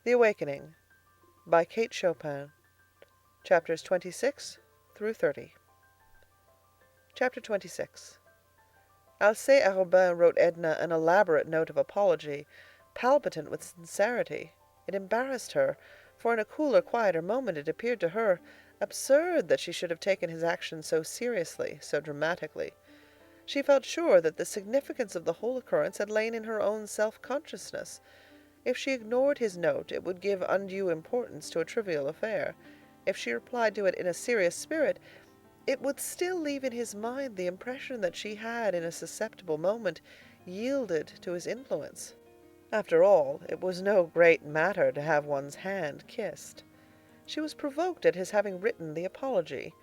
The Awakening by Kate Chopin. Chapters 26 through 30. Chapter 26. Alcée Arobin wrote Edna an elaborate note of apology, palpitant with sincerity. It embarrassed her, for in a cooler, quieter moment it appeared to her absurd that she should have taken his action so seriously, so dramatically. She felt sure that the significance of the whole occurrence had lain in her own self-consciousness. If she ignored his note, it would give undue importance to a trivial affair. If she replied to it in a serious spirit, it would still leave in his mind the impression that she had, in a susceptible moment, yielded to his influence. After all, it was no great matter to have one's hand kissed. She was provoked at his having written the apology.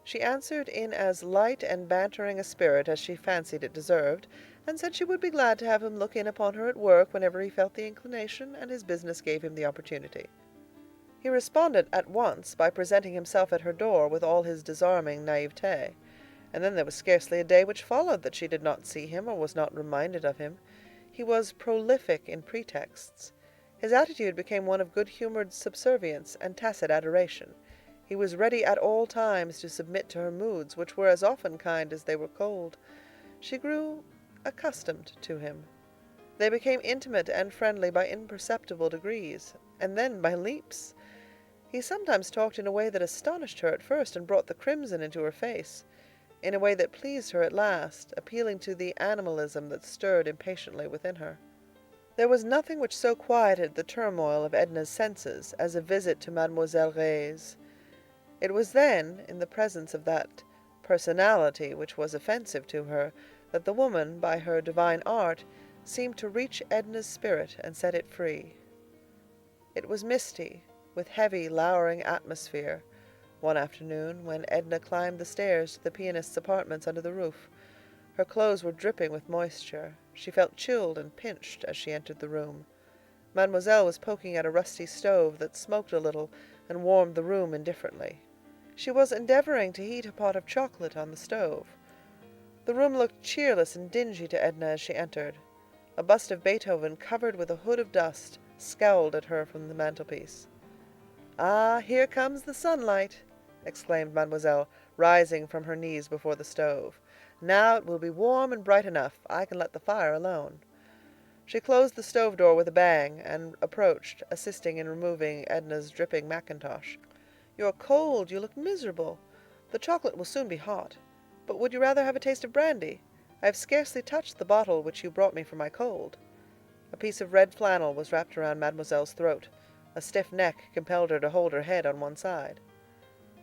She answered in as light and bantering a spirit as she fancied it deserved, and said she would be glad to have him look in upon her at work whenever he felt the inclination and his business gave him the opportunity. He responded at once by presenting himself at her door with all his disarming naivete, and then there was scarcely a day which followed that she did not see him or was not reminded of him. He was prolific in pretexts. His attitude became one of good-humored subservience and tacit adoration. He was ready at all times to submit to her moods, which were as often kind as they were cold. She grew accustomed to him. They became intimate and friendly by imperceptible degrees, and then by leaps. He sometimes talked in a way that astonished her at first and brought the crimson into her face, in a way that pleased her at last, appealing to the animalism that stirred impatiently within her. There was nothing which so quieted the turmoil of Edna's senses as a visit to Mademoiselle Reisz. It was then, in the presence of that personality which was offensive to her, that the woman, by her divine art, seemed to reach Edna's spirit and set it free. It was misty, with heavy, lowering atmosphere, one afternoon, when Edna climbed the stairs to the pianist's apartments under the roof. Her clothes were dripping with moisture. She felt chilled and pinched as she entered the room. Mademoiselle was poking at a rusty stove that smoked a little and warmed the room indifferently. She was endeavoring to heat a pot of chocolate on the stove. The room looked cheerless and dingy to Edna as she entered. A bust of Beethoven, covered with a hood of dust, scowled at her from the mantelpiece. "Ah, here comes the sunlight!" exclaimed Mademoiselle, rising from her knees before the stove. "Now it will be warm and bright enough. I can let the fire alone." She closed the stove door with a bang, and approached, assisting in removing Edna's dripping mackintosh. "You're cold. You look miserable. The chocolate will soon be hot. But would you rather have a taste of brandy? I have scarcely touched the bottle which you brought me for my cold." A piece of red flannel was wrapped around Mademoiselle's throat. A stiff neck compelled her to hold her head on one side.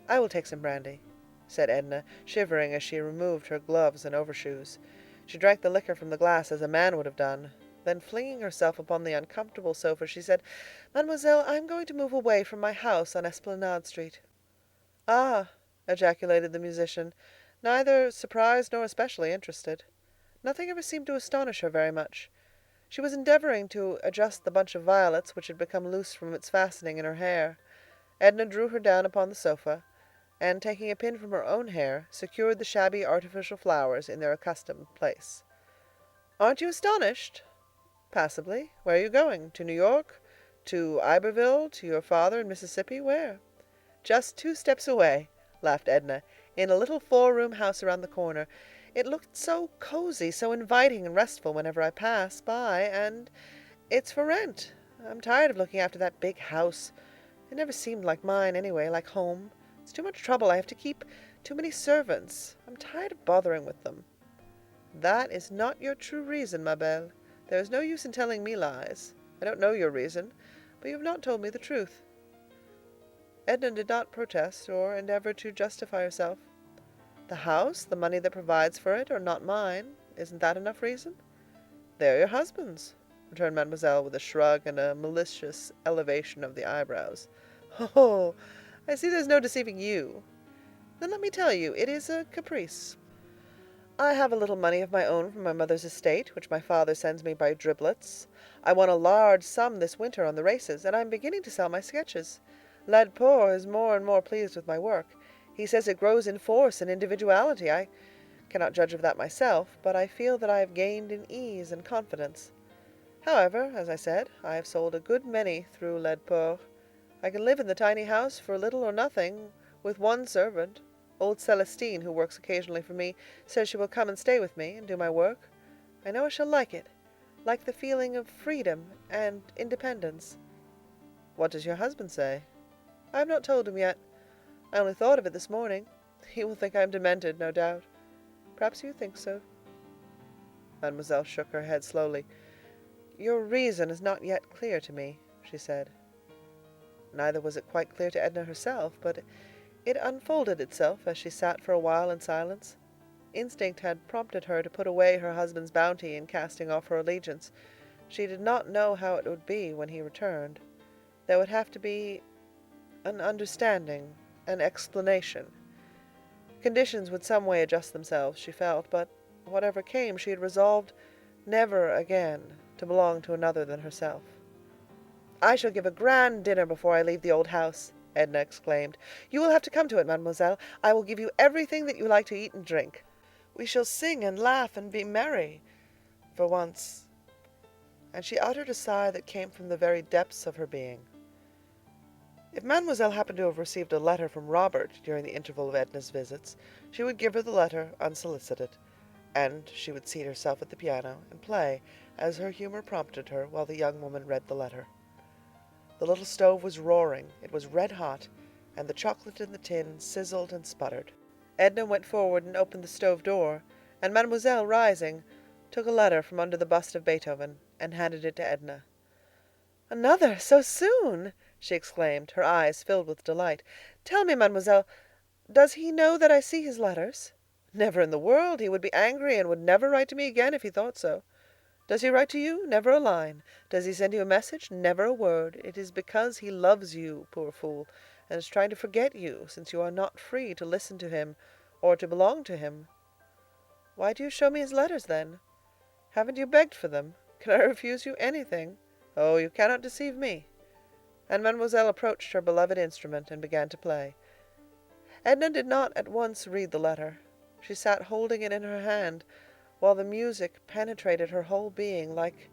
"I will take some brandy," said Edna, shivering as she removed her gloves and overshoes. She drank the liquor from the glass as a man would have done. Then, flinging herself upon the uncomfortable sofa, she said, "Mademoiselle, I am going to move away from my house on Esplanade Street." "Ah!" ejaculated the musician, neither surprised nor especially interested. Nothing ever seemed to astonish her very much. She was endeavoring to adjust the bunch of violets which had become loose from its fastening in her hair. Edna drew her down upon the sofa, and taking a pin from her own hair, secured the shabby artificial flowers in their accustomed place. "Aren't you astonished?" "Passably. Where are you going? To New York? To Iberville? To your father in Mississippi? Where?" "Just 2 steps away," laughed Edna, "in a little 4-room house around the corner. It looked so cozy, so inviting and restful whenever I pass by, and it's for rent. I'm tired of looking after that big house. It never seemed like mine anyway, like home. It's too much trouble. I have to keep too many servants. I'm tired of bothering with them." "That is not your true reason, ma belle. There is no use in telling me lies. I don't know your reason, but you have not told me the truth." Edna did not protest or endeavor to justify herself. "The house, the money that provides for it, are not mine. Isn't that enough reason?" "They're your husband's," returned Mademoiselle with a shrug and a malicious elevation of the eyebrows. "Oh, I see there's no deceiving you. Then let me tell you, it is a caprice. I have a little money of my own from my mother's estate, which my father sends me by driblets. I won a large sum this winter on the races, and I am beginning to sell my sketches. Laidpore is more and more pleased with my work. He says it grows in force and individuality. I cannot judge of that myself, but I feel that I have gained in ease and confidence. However, as I said, I have sold a good many through Laidport. I can live in the tiny house for little or nothing, with one servant. Old Celestine, who works occasionally for me, says she will come and stay with me and do my work. I know I shall like it, like the feeling of freedom and independence. What does your husband say? I have not told him yet. I only thought of it this morning. He will think I am demented, no doubt. Perhaps you think so. Mademoiselle shook her head slowly. Your reason is not yet clear to me, she said. Neither was it quite clear to Edna herself, but it unfolded itself as she sat for a while in silence. Instinct had prompted her to put away her husband's bounty in casting off her allegiance. She did not know how it would be when he returned. There would have to be an understanding, an explanation. Conditions would some way adjust themselves, she felt, but whatever came, she had resolved never again to belong to another than herself. I shall give a grand dinner before I leave the old house, Edna exclaimed. You will have to come to it, mademoiselle. I will give you everything that you like to eat and drink. We shall sing and laugh and be merry, for once. And she uttered a sigh that came from the very depths of her being. If Mademoiselle happened to have received a letter from Robert during the interval of Edna's visits, she would give her the letter unsolicited, and she would seat herself at the piano and play, as her humor prompted her, while the young woman read the letter. The little stove was roaring, it was red hot, and the chocolate in the tin sizzled and sputtered. Edna went forward and opened the stove door, and Mademoiselle, rising, took a letter from under the bust of Beethoven and handed it to Edna. "Another, so soon!" she exclaimed, her eyes filled with delight. "Tell me, mademoiselle, does he know that I see his letters?" "Never in the world. He would be angry and would never write to me again if he thought so." "Does he write to you?" "Never a line." "Does he send you a message?" "Never a word. It is because he loves you, poor fool, and is trying to forget you, since you are not free to listen to him or to belong to him." "Why do you show me his letters, then?" "Haven't you begged for them? Can I refuse you anything? Oh, you cannot deceive me." And Mademoiselle approached her beloved instrument and began to play. Edna did not at once read the letter. She sat holding it in her hand, while the music penetrated her whole being like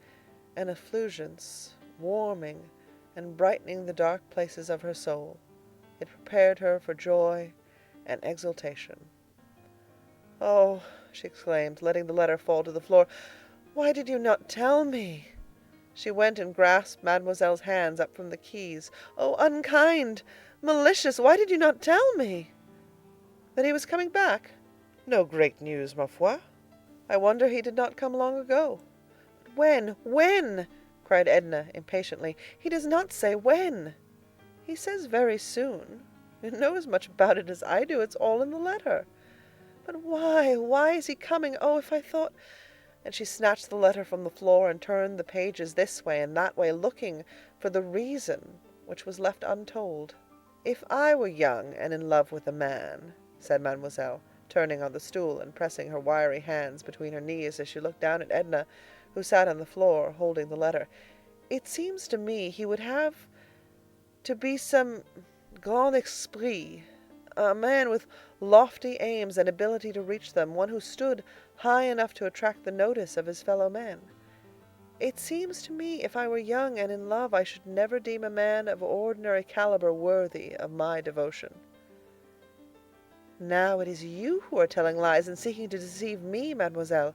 an effulgence, warming and brightening the dark places of her soul. It prepared her for joy and exultation. "Oh," she exclaimed, letting the letter fall to the floor, "why did you not tell me?" She went and grasped Mademoiselle's hands up from the keys. "Oh, unkind, malicious, why did you not tell me?" "That he was coming back." "No great news, ma foi." "I wonder he did not come long ago." "But when? When?" cried Edna impatiently. "He does not say when." "He says very soon. You know as much about it as I do. It's all in the letter." "But why? Why is he coming? Oh, if I thought—" And she snatched the letter from the floor and turned the pages this way and that way, looking for the reason which was left untold. "If I were young and in love with a man," said Mademoiselle, turning on the stool and pressing her wiry hands between her knees as she looked down at Edna, who sat on the floor holding the letter, "it seems to me he would have to be some grand esprit, a man with lofty aims and ability to reach them, one who stood high enough to attract the notice of his fellow men. It seems to me if I were young and in love I should never deem a man of ordinary caliber worthy of my devotion." "Now it is you who are telling lies and seeking to deceive me, mademoiselle.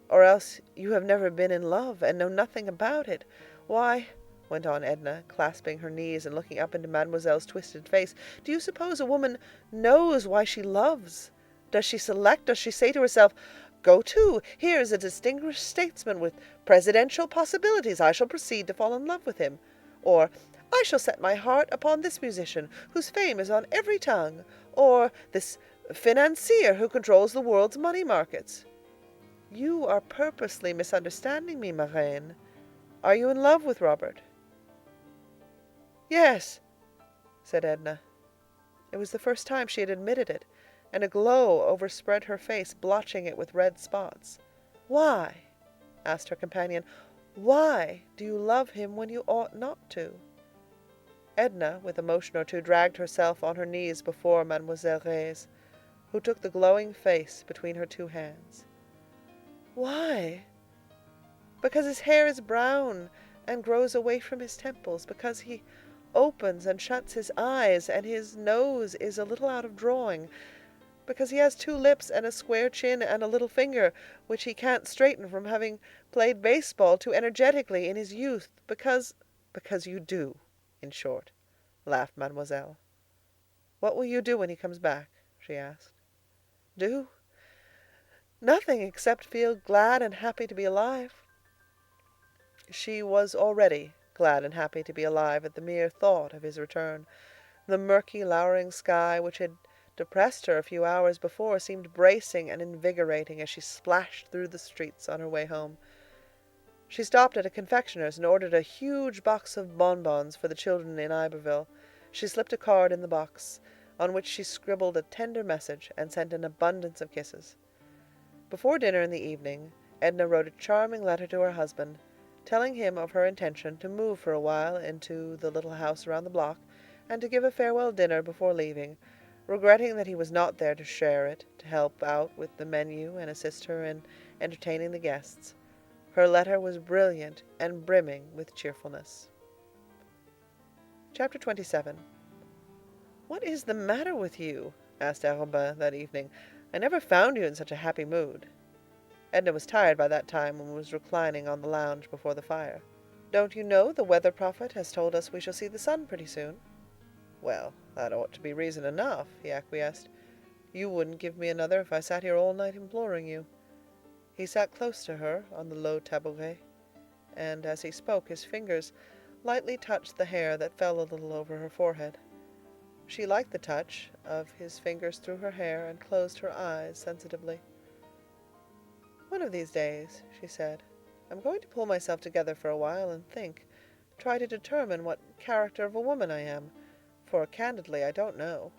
Or else you have never been in love and know nothing about it. Why," went on Edna, clasping her knees and looking up into Mademoiselle's twisted face, "do you suppose a woman knows why she loves? Does she select? Does she say to herself, 'Go to, here is a distinguished statesman with presidential possibilities. I shall proceed to fall in love with him'? Or, 'I shall set my heart upon this musician, whose fame is on every tongue'? Or, 'this financier who controls the world's money markets'? You are purposely misunderstanding me, ma reine. Are you in love with Robert?" "Yes," said Edna. It was the first time she had admitted it, and a glow overspread her face, blotching it with red spots. "Why?" asked her companion. "Why do you love him when you ought not to?" Edna, with a motion or two, dragged herself on her knees before Mademoiselle Reisz, who took the glowing face between her two hands. "Why? because his hair is brown and grows away from his temples, because he opens and shuts his eyes, and his nose is a little out of drawing, because he has two lips and a square chin and a little finger, which he can't straighten from having played baseball too energetically in his youth, because you do, in short," laughed Mademoiselle. "What will you do when he comes back?" she asked. "Do? Nothing, except feel glad and happy to be alive." She was already glad and happy to be alive at the mere thought of his return. The murky, lowering sky, which had depressed her a few hours before, seemed bracing and invigorating as she splashed through the streets on her way home. She stopped at a confectioner's and ordered a huge box of bonbons for the children in Iberville. She slipped a card in the box, on which she scribbled a tender message, and sent an abundance of kisses. Before dinner in the evening, Edna wrote a charming letter to her husband, telling him of her intention to move for a while into the little house around the block, and to give a farewell dinner before leaving, regretting that he was not there to share it, to help out with the menu and assist her in entertaining the guests. Her letter was brilliant and brimming with cheerfulness. Chapter 27. "What is the matter with you?" asked Arobin that evening. "I never found you in such a happy mood." Edna was tired by that time and was reclining on the lounge before the fire. "Don't you know the weather prophet has told us we shall see the sun pretty soon?" "Well, that ought to be reason enough," he acquiesced. "You wouldn't give me another if I sat here all night imploring you." He sat close to her on the low tabouret, and as he spoke his fingers lightly touched the hair that fell a little over her forehead. She liked the touch of his fingers through her hair and closed her eyes sensitively. "One of these days," she said, "I'm going to pull myself together for a while and think, try to determine what character of a woman I am, for candidly I don't know.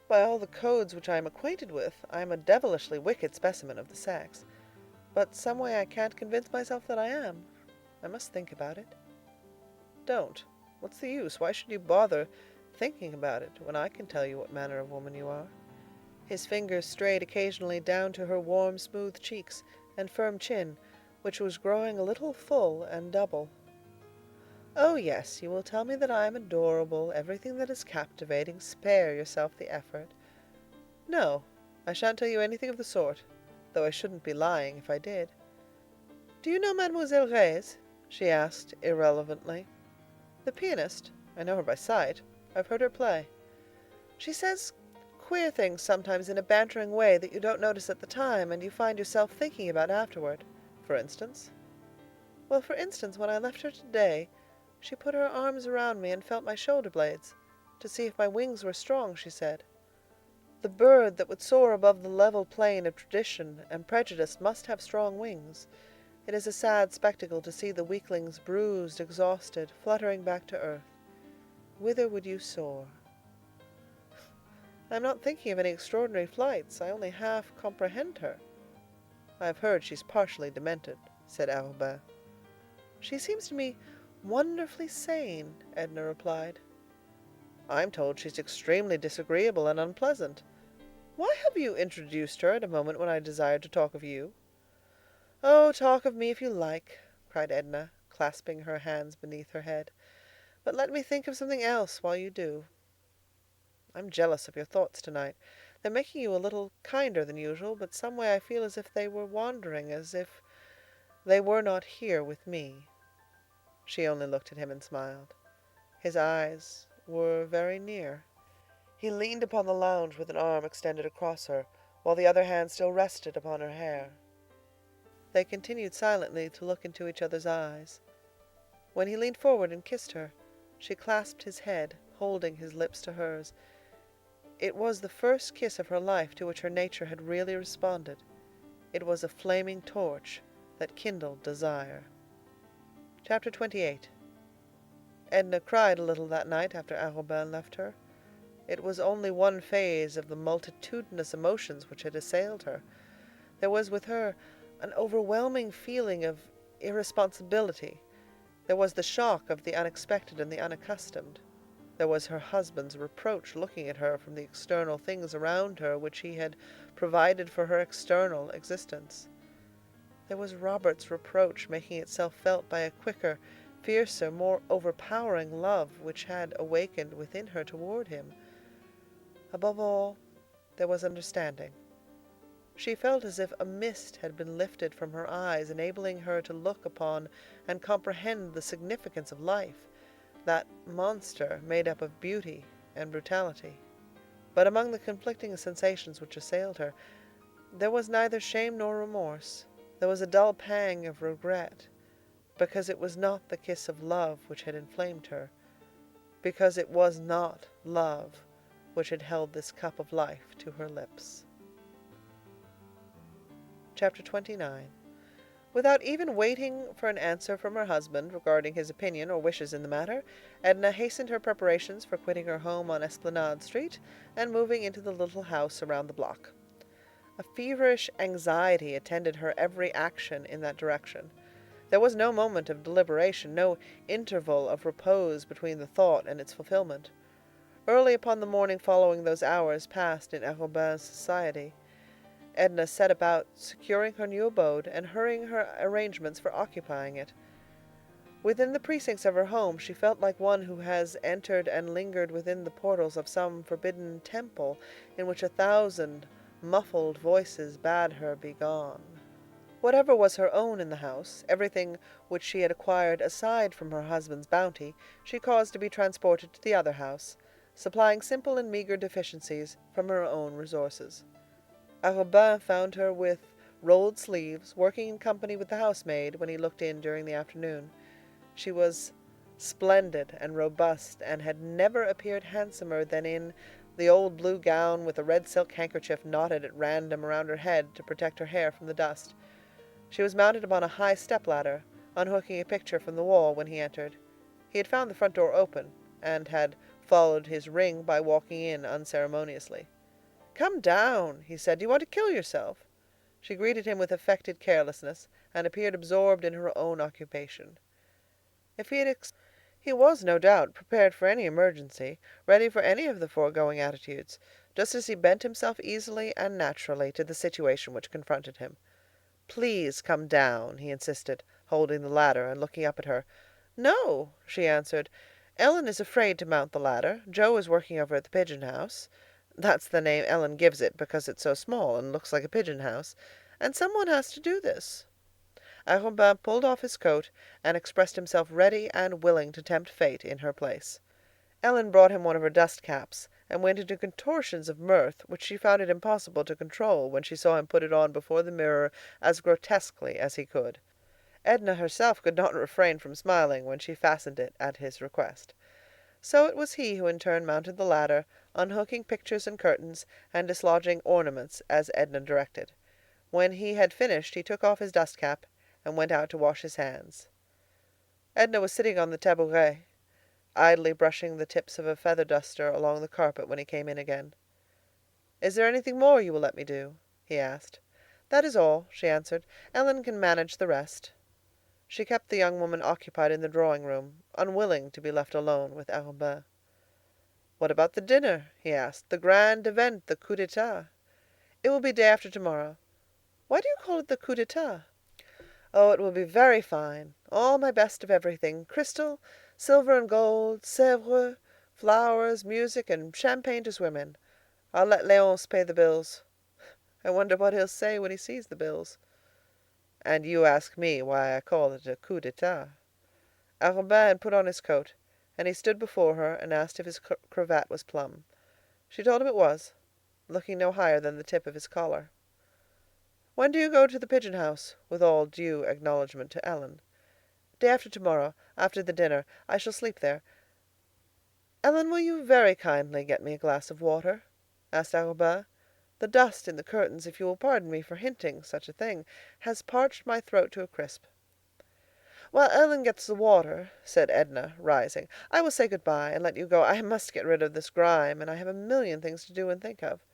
By all the codes which I am acquainted with, I am a devilishly wicked specimen of the sex, but some way I can't convince myself that I am. I must think about it." "Don't. What's the use? Why should you bother thinking about it when I can tell you what manner of woman you are?" His fingers strayed occasionally down to her warm, smooth cheeks and firm chin, which was growing a little full and double. "Oh, yes, you will tell me that I am adorable, everything that is captivating. Spare yourself the effort." "No, I shan't tell you anything of the sort, though I shouldn't be lying if I did." "Do you know Mademoiselle Reisz?" she asked irrelevantly. "The pianist? I know her by sight. I've heard her play." "She says queer things sometimes in a bantering way that you don't notice at the time and you find yourself thinking about afterward." "For instance?" "Well, for instance, when I left her today, she put her arms around me and felt my shoulder blades, to see if my wings were strong, she said. The bird that would soar above the level plain of tradition and prejudice must have strong wings. It is a sad spectacle to see the weaklings bruised, exhausted, fluttering back to earth. Whither would you soar?" "I am not thinking of any extraordinary flights. I only half comprehend her." "I have heard she's partially demented," said Arobin. "She seems to me wonderfully sane," Edna replied. "I'm told she's extremely disagreeable and unpleasant. Why have you introduced her at a moment when I desired to talk of you?" "Oh, talk of me if you like," cried Edna, clasping her hands beneath her head. "But let me think of something else while you do. I'm jealous of your thoughts tonight. They're making you a little kinder than usual, but some way I feel as if they were wandering, as if they were not here with me." She only looked at him and smiled. His eyes were very near. He leaned upon the lounge with an arm extended across her, while the other hand still rested upon her hair. They continued silently to look into each other's eyes. When he leaned forward and kissed her, she clasped his head, holding his lips to hers. It was the first kiss of her life to which her nature had really responded. It was a flaming torch that kindled desire. Chapter 28. Edna cried a little that night after Arobin left her. It was only one phase of the multitudinous emotions which had assailed her. There was with her an overwhelming feeling of irresponsibility. There was the shock of the unexpected and the unaccustomed. There was her husband's reproach looking at her from the external things around her which he had provided for her external existence. There was Robert's reproach making itself felt by a quicker, fiercer, more overpowering love which had awakened within her toward him. Above all, there was understanding. She felt as if a mist had been lifted from her eyes, enabling her to look upon and comprehend the significance of life, that monster made up of beauty and brutality. But among the conflicting sensations which assailed her, there was neither shame nor remorse. There was a dull pang of regret, because it was not the kiss of love which had inflamed her, because it was not love which had held this cup of life to her lips. Chapter 29. Without even waiting for an answer from her husband regarding his opinion or wishes in the matter, Edna hastened her preparations for quitting her home on Esplanade Street and moving into the little house around the block. A feverish anxiety attended her every action in that direction. There was no moment of deliberation, no interval of repose between the thought and its fulfillment. Early upon the morning following those hours passed in Arobin's society, Edna set about securing her new abode and hurrying her arrangements for occupying it. Within the precincts of her home, she felt like one who has entered and lingered within the portals of some forbidden temple in which 1,000 muffled voices bade her begone. Whatever was her own in the house, everything which she had acquired aside from her husband's bounty, she caused to be transported to the other house, supplying simple and meager deficiencies from her own resources. Arobin found her with rolled sleeves, working in company with the housemaid when he looked in during the afternoon. She was splendid and robust, and had never appeared handsomer than in the old blue gown with a red silk handkerchief knotted at random around her head to protect her hair from the dust. She was mounted upon a high step-ladder, unhooking a picture from the wall when he entered. He had found the front door open, and had followed his ring by walking in unceremoniously. "Come down," he said. "Do you want to kill yourself?" She greeted him with affected carelessness, and appeared absorbed in her own occupation. He was, no doubt, prepared for any emergency, ready for any of the foregoing attitudes, just as he bent himself easily and naturally to the situation which confronted him. "Please come down," he insisted, holding the ladder and looking up at her. "No," she answered. "Ellen is afraid to mount the ladder. Joe is working over at the pigeon house. That's the name Ellen gives it because it's so small and looks like a pigeon house. And someone has to do this." Arobin pulled off his coat and expressed himself ready and willing to tempt fate in her place. Ellen brought him one of her dust caps, and went into contortions of mirth which she found it impossible to control when she saw him put it on before the mirror as grotesquely as he could. Edna herself could not refrain from smiling when she fastened it at his request. So it was he who in turn mounted the ladder, unhooking pictures and curtains, and dislodging ornaments as Edna directed. When he had finished, he took off his dust cap and went out to wash his hands. Edna was sitting on the tabouret, idly brushing the tips of a feather duster along the carpet when he came in again. "Is there anything more you will let me do?" he asked. "That is all," she answered. "Ellen can manage the rest." She kept the young woman occupied in the drawing-room, unwilling to be left alone with Arobin. "What about the dinner?" he asked. "The grand event, the coup d'etat?" "It will be day after tomorrow." "Why do you call it the coup d'etat?" "Oh, it will be very fine. All my best of everything. Crystal, silver and gold, Sèvres, flowers, music, and champagne to swim in. I'll let Léonce pay the bills. I wonder what he'll say when he sees the bills." "And you ask me why I call it a coup d'etat." Arobin had put on his coat, and he stood before her and asked if his cravat was plumb. She told him it was, looking no higher than the tip of his collar. "When do you go to the pigeon house?" with all due acknowledgment to Ellen. "Day after tomorrow, after the dinner. I shall sleep there." "Ellen, will you very kindly get me a glass of water?" asked Arobin. "The dust in the curtains, if you will pardon me for hinting such a thing, has parched my throat to a crisp." "While Ellen gets the water," said Edna, rising, "I will say good-bye and let you go. I must get rid of this grime, and I have a million things to do and think of."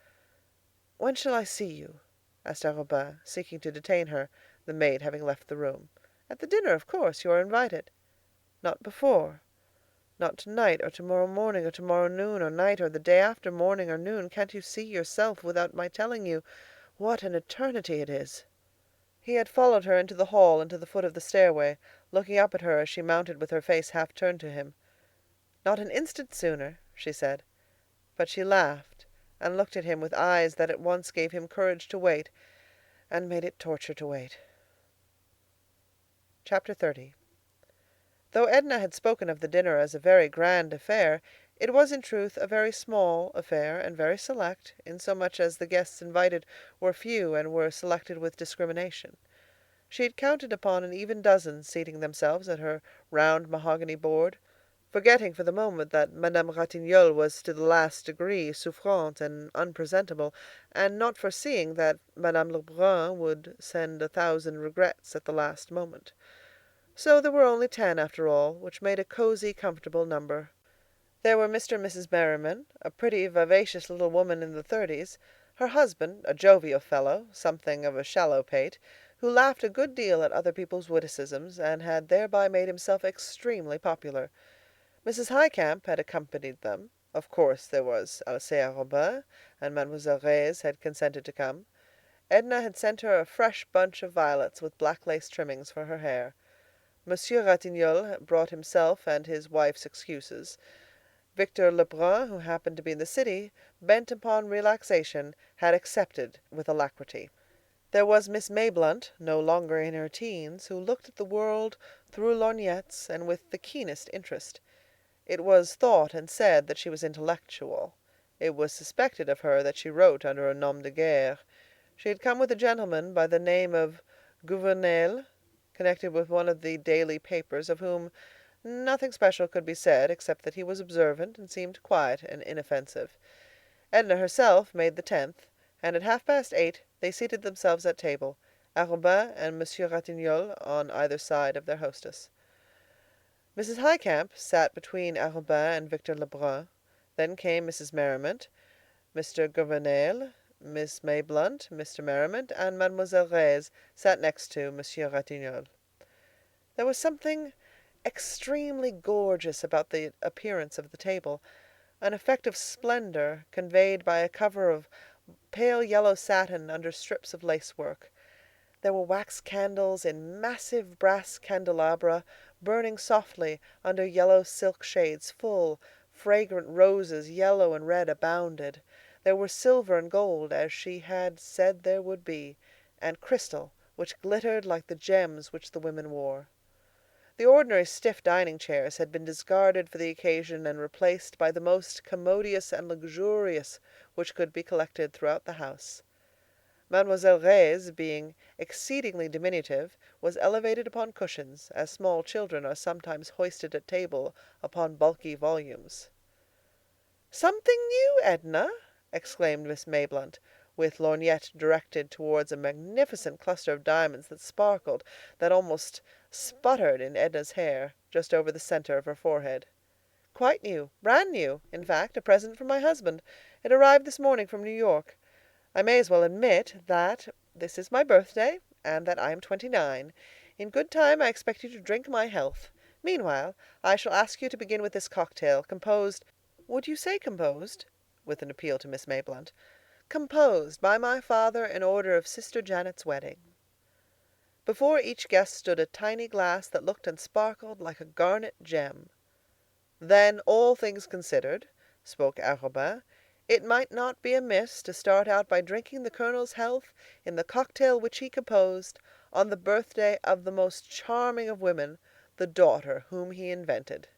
"When shall I see you?" asked Arobin, seeking to detain her, the maid having left the room. "At the dinner, of course. You are invited." "Not before? Not tonight, or tomorrow morning, or tomorrow noon, or night, or the day after morning or noon? Can't you see yourself, without my telling you, what an eternity it is?" He had followed her into the hall and to the foot of the stairway, looking up at her as she mounted with her face half turned to him. "Not an instant sooner," she said. But she laughed and looked at him with eyes that at once gave him courage to wait and made it torture to wait. Chapter 30. Though Edna had spoken of the dinner as a very grand affair, it was in truth a very small affair and very select, insomuch as the guests invited were few and were selected with discrimination. She had counted upon an even dozen seating themselves at her round mahogany board, forgetting for the moment that Madame Ratignolle was to the last degree souffrante and unpresentable, and not foreseeing that Madame Lebrun would send 1,000 regrets at the last moment. So there were only 10 after all, which made a cozy, comfortable number. There were Mr. and Mrs. Merriman, a pretty, vivacious little woman in the 30s, her husband, a jovial fellow, something of a shallow pate, who laughed a good deal at other people's witticisms, and had thereby made himself extremely popular. Mrs. Highcamp had accompanied them. Of course there was Alcée Arobin, and Mademoiselle Reisz had consented to come. Edna had sent her a fresh bunch of violets with black lace trimmings for her hair. Monsieur Ratignolle brought himself and his wife's excuses. Victor Lebrun, who happened to be in the city, bent upon relaxation, had accepted with alacrity. There was Miss Mayblunt, no longer in her teens, who looked at the world through lorgnettes and with the keenest interest. It was thought and said that she was intellectual. It was suspected of her that she wrote under a nom de guerre. She had come with a gentleman by the name of Gouvernail, connected with one of the daily papers, of whom nothing special could be said, except that he was observant and seemed quiet and inoffensive. Edna herself made the 10th, and at 8:30 they seated themselves at table, Arobin and Monsieur Ratignolle on either side of their hostess. Mrs. Highcamp sat between Arobin and Victor Lebrun. Then came Mrs. Merriman, Mr. Gouvernail, Miss Mayblunt, Mr. Merriman, and Mademoiselle Reisz sat next to Monsieur Ratignolle. There was something extremely gorgeous about the appearance of the table, an effect of splendor conveyed by a cover of pale yellow satin under strips of lacework. There were wax candles in massive brass candelabra, burning softly under yellow silk shades; full, fragrant roses, yellow and red, abounded. There were silver and gold, as she had said there would be, and crystal, which glittered like the gems which the women wore. The ordinary stiff dining chairs had been discarded for the occasion and replaced by the most commodious and luxurious which could be collected throughout the house. Mademoiselle Reisz, being exceedingly diminutive, was elevated upon cushions, as small children are sometimes hoisted at table upon bulky volumes. "Something new, Edna?" exclaimed Miss Mayblunt, with lorgnette directed towards a magnificent cluster of diamonds that sparkled, that almost sputtered in Edna's hair, just over the center of her forehead. "Quite new, brand new, in fact, a present from my husband. It arrived this morning from New York. I may as well admit that this is my birthday, and that I am 29. In good time I expect you to drink my health. Meanwhile, I shall ask you to begin with this cocktail, composed—would you say composed?" with an appeal to Miss Mayblunt. "Composed by my father in order of Sister Janet's wedding." Before each guest stood a tiny glass that looked and sparkled like a garnet gem. "Then, all things considered," spoke Arobin, "it might not be amiss to start out by drinking the Colonel's health in the cocktail which he composed on the birthday of the most charming of women, the daughter whom he invented."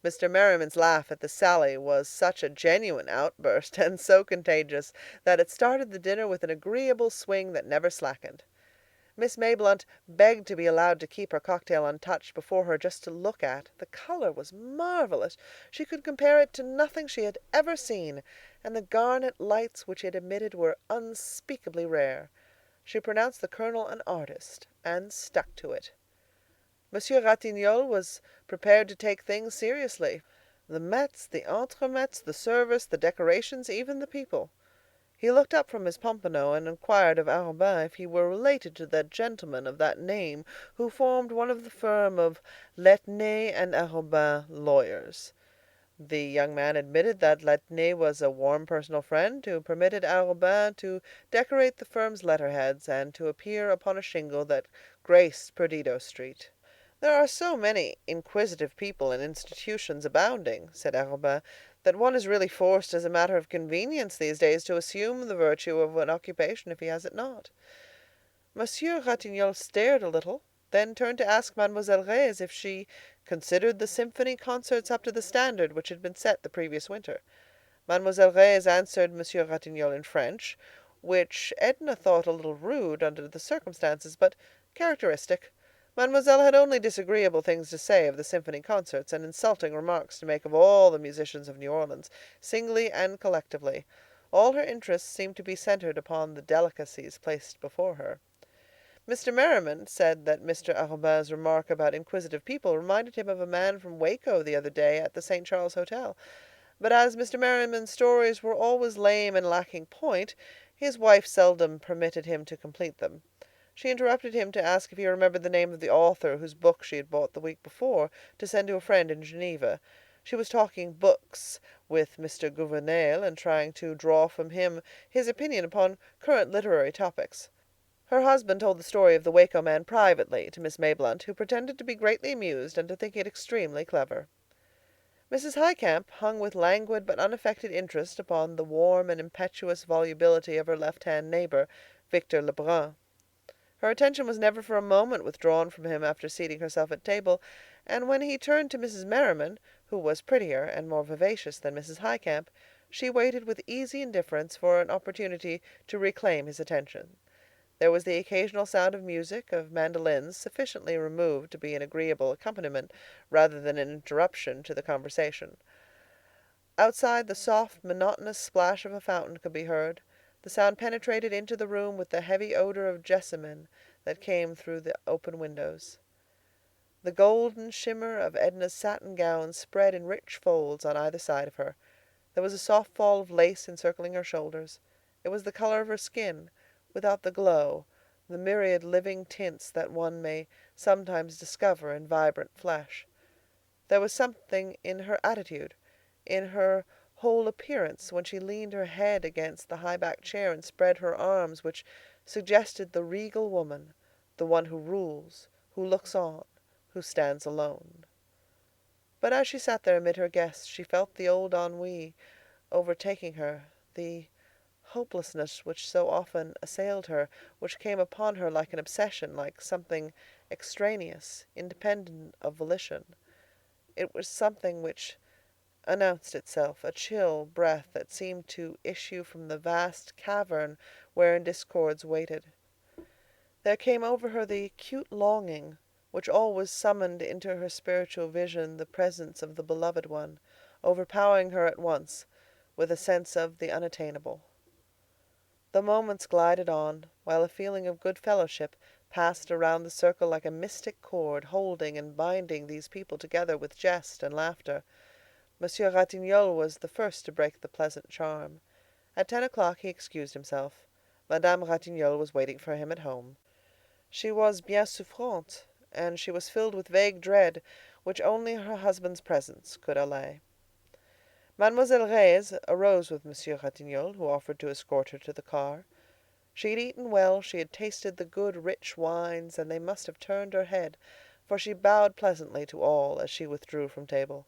Mr. Merriman's laugh at the sally was such a genuine outburst, and so contagious, that it started the dinner with an agreeable swing that never slackened. Miss Mayblunt begged to be allowed to keep her cocktail untouched before her just to look at. The color was marvelous. She could compare it to nothing she had ever seen, and the garnet lights which it emitted were unspeakably rare. She pronounced the Colonel an artist, and stuck to it. Monsieur Ratignolle was prepared to take things seriously. The mets, the entremets, the service, the decorations, even the people. He looked up from his pompano and inquired of Arobin if he were related to that gentleman of that name who formed one of the firm of Letne and Arobin, lawyers. The young man admitted that Latny was a warm personal friend who permitted Arobin to decorate the firm's letterheads and to appear upon a shingle that graced Perdido Street. "There are so many inquisitive people in institutions abounding," said Arobin, "that one is really forced as a matter of convenience these days to assume the virtue of an occupation if he has it not." Monsieur Ratignolle stared a little, then turned to ask Mademoiselle Reisz if she considered the symphony concerts up to the standard which had been set the previous winter. Mademoiselle Reisz answered Monsieur Ratignolle in French, which Edna thought a little rude under the circumstances, but characteristic. Mademoiselle had only disagreeable things to say of the symphony concerts, and insulting remarks to make of all the musicians of New Orleans, singly and collectively. All her interests seemed to be centered upon the delicacies placed before her. Mr. Merriman said that Mr. Arobin's remark about inquisitive people reminded him of a man from Waco the other day at the St. Charles Hotel. But as Mr. Merriman's stories were always lame and lacking point, his wife seldom permitted him to complete them. She interrupted him to ask if he remembered the name of the author whose book she had bought the week before to send to a friend in Geneva. She was talking books with Mr. Gouvernail and trying to draw from him his opinion upon current literary topics. Her husband told the story of the Waco man privately to Miss Mayblunt, who pretended to be greatly amused and to think it extremely clever. Mrs. Highcamp hung with languid but unaffected interest upon the warm and impetuous volubility of her left-hand neighbor, Victor Lebrun. Her attention was never for a moment withdrawn from him after seating herself at table, and when he turned to Mrs. Merriman, who was prettier and more vivacious than Mrs. Highcamp, she waited with easy indifference for an opportunity to reclaim his attention. There was the occasional sound of music, of mandolins, sufficiently removed to be an agreeable accompaniment rather than an interruption to the conversation. Outside, the soft, monotonous splash of a fountain could be heard. The sound penetrated into the room with the heavy odor of jessamine that came through the open windows. The golden shimmer of Edna's satin gown spread in rich folds on either side of her. There was a soft fall of lace encircling her shoulders. It was the color of her skin, without the glow, the myriad living tints that one may sometimes discover in vibrant flesh. There was something in her attitude, in her whole appearance, when she leaned her head against the high-backed chair and spread her arms, which suggested the regal woman, the one who rules, who looks on, who stands alone. But as she sat there amid her guests, she felt the old ennui overtaking her, the hopelessness which so often assailed her, which came upon her like an obsession, like something extraneous, independent of volition. It was something which announced itself, a chill breath that seemed to issue from the vast cavern wherein discords waited. There came over her the acute longing which always summoned into her spiritual vision the presence of the beloved one, overpowering her at once with a sense of the unattainable. The moments glided on, while a feeling of good fellowship passed around the circle like a mystic cord, holding and binding these people together with jest and laughter. Monsieur Ratignolle was the first to break the pleasant charm. At 10 o'clock he excused himself. Madame Ratignolle was waiting for him at home. She was bien souffrante, and she was filled with vague dread, which only her husband's presence could allay. Mademoiselle Reisz arose with Monsieur Ratignolle, who offered to escort her to the car. She had eaten well, she had tasted the good, rich wines, and they must have turned her head, for she bowed pleasantly to all as she withdrew from table.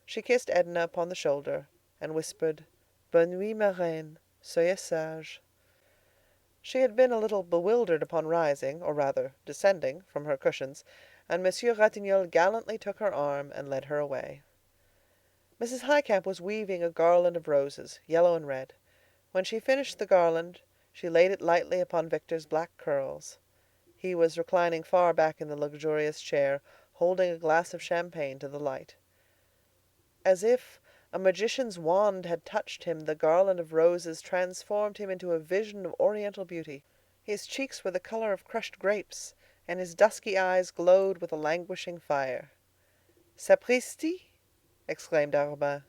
She kissed Edna upon the shoulder, and whispered, "Bonne nuit, ma reine. Soyez sage." She had been a little bewildered upon rising, or rather descending, from her cushions, and Monsieur Ratignolle gallantly took her arm and led her away. Mrs. Highcamp was weaving a garland of roses, yellow and red. When she finished the garland, she laid it lightly upon Victor's black curls. He was reclining far back in the luxurious chair, holding a glass of champagne to the light. As if a magician's wand had touched him, the garland of roses transformed him into a vision of oriental beauty. His cheeks were the color of crushed grapes, and his dusky eyes glowed with a languishing fire. "Sapristi!" exclaimed Arobin.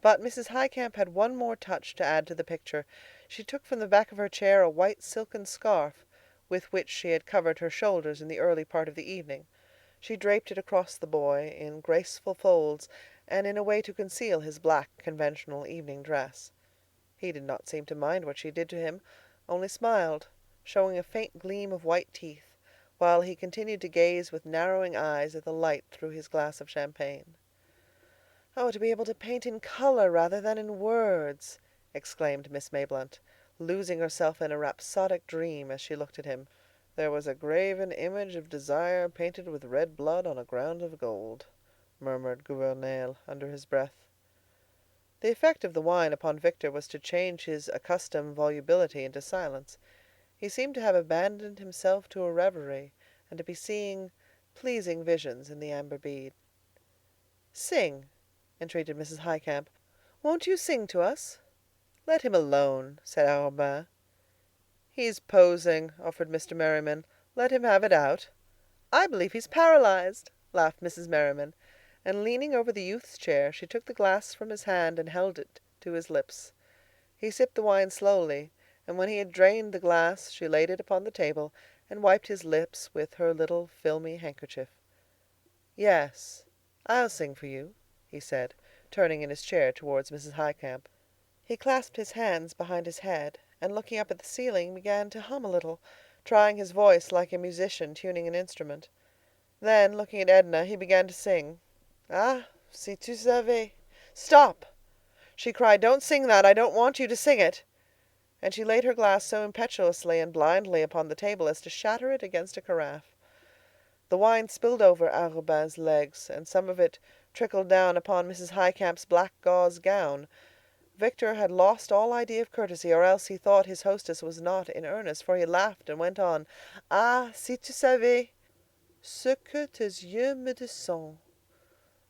But Mrs. Highcamp had one more touch to add to the picture. She took from the back of her chair a white silken scarf with which she had covered her shoulders in the early part of the evening. She draped it across the boy in graceful folds, and in a way to conceal his black, conventional evening dress. He did not seem to mind what she did to him, only smiled, showing a faint gleam of white teeth, while he continued to gaze with narrowing eyes at the light through his glass of champagne. "Oh, to be able to paint in color rather than in words!" exclaimed Miss Mayblunt, losing herself in a rhapsodic dream as she looked at him. "There was a graven image of desire painted with red blood on a ground of gold," murmured Gouvernail under his breath. The effect of the wine upon Victor was to change his accustomed volubility into silence. He seemed to have abandoned himself to a reverie, and to be seeing pleasing visions in the amber bead. "Sing," entreated Mrs. Highcamp. "Won't you sing to us?" "Let him alone," said Arobin. "He's posing," offered Mr. Merriman. "Let him have it out." "I believe he's paralyzed," laughed Mrs. Merriman, and leaning over the youth's chair, she took the glass from his hand and held it to his lips. He sipped the wine slowly, and when he had drained the glass, she laid it upon the table and wiped his lips with her little filmy handkerchief. "Yes, I'll sing for you," he said, turning in his chair towards Mrs. Highcamp. He clasped his hands behind his head, and looking up at the ceiling, began to hum a little, trying his voice like a musician tuning an instrument. Then, looking at Edna, he began to sing. "Ah, si tu savais—" "Stop!" she cried. "Don't sing that. I don't want you to sing it." And she laid her glass so impetuously and blindly upon the table as to shatter it against a carafe. The wine spilled over Arobin's legs, and some of it trickled down upon Mrs. Highcamp's black gauze gown. Victor had lost all idea of courtesy, or else he thought his hostess was not in earnest, for he laughed and went on. "Ah, si tu savais ce que tes yeux me descendent."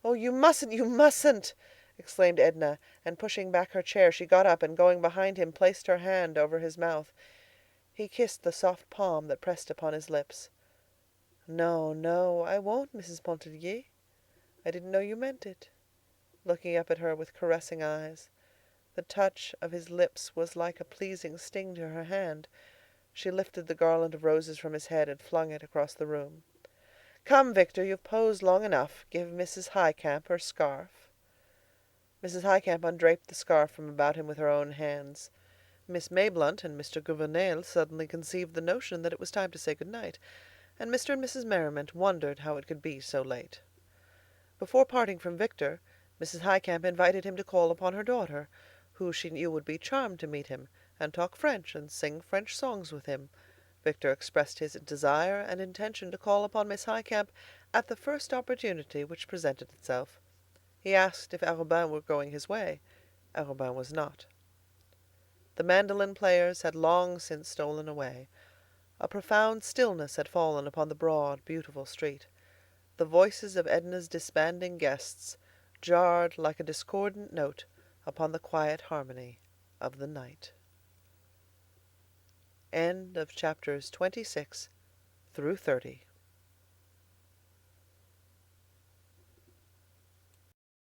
"Oh, you mustn't, you mustn't!" exclaimed Edna, and pushing back her chair, she got up and going behind him placed her hand over his mouth. He kissed the soft palm that pressed upon his lips. "No, no, I won't, Mrs. Pontellier. I didn't know you meant it," looking up at her with caressing eyes. The touch of his lips was like a pleasing sting to her hand. She lifted the garland of roses from his head and flung it across the room. "Come, Victor, you've posed long enough. Give Mrs. Highcamp her scarf." Mrs. Highcamp undraped the scarf from about him with her own hands. Miss Mayblunt and Mr. Gouvernail suddenly conceived the notion that it was time to say good night, and Mr. and Mrs. Merriman wondered how it could be so late. Before parting from Victor, Mrs. Highcamp invited him to call upon her daughter, who she knew would be charmed to meet him, and talk French and sing French songs with him. Victor expressed his desire and intention to call upon Miss Highcamp at the first opportunity which presented itself. He asked if Arobin were going his way. Arobin was not. The mandolin players had long since stolen away. A profound stillness had fallen upon the broad, beautiful street. The voices of Edna's disbanding guests jarred like a discordant note upon the quiet harmony of the night. End of chapters 26 through 30.